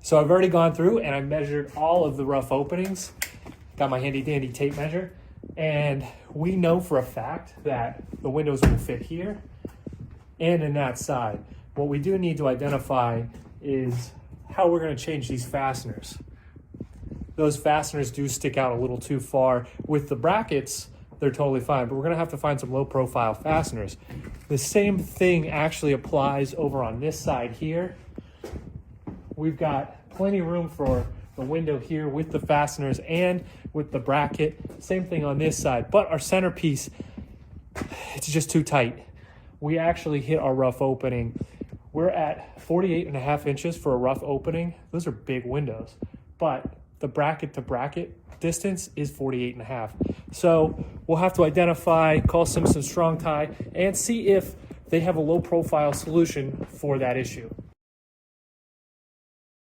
So I've already gone through and I measured all of the rough openings. Got my handy dandy tape measure. And we know for a fact that the windows will fit here and in that side. What we do need to identify is how we're going to change these fasteners. Those fasteners do stick out a little too far. With the brackets, they're totally fine, but we're going to have to find some low profile fasteners. The same thing actually applies over on this side here. We've got plenty of room for the window here with the fasteners and with the bracket. Same thing on this side, but our centerpiece, it's just too tight. We actually hit our rough opening. We're at 48.5 inches for a rough opening. Those are big windows, but the bracket to bracket distance is 48.5. So we'll have to identify, call Simpson Strong Tie, and see if they have a low profile solution for that issue.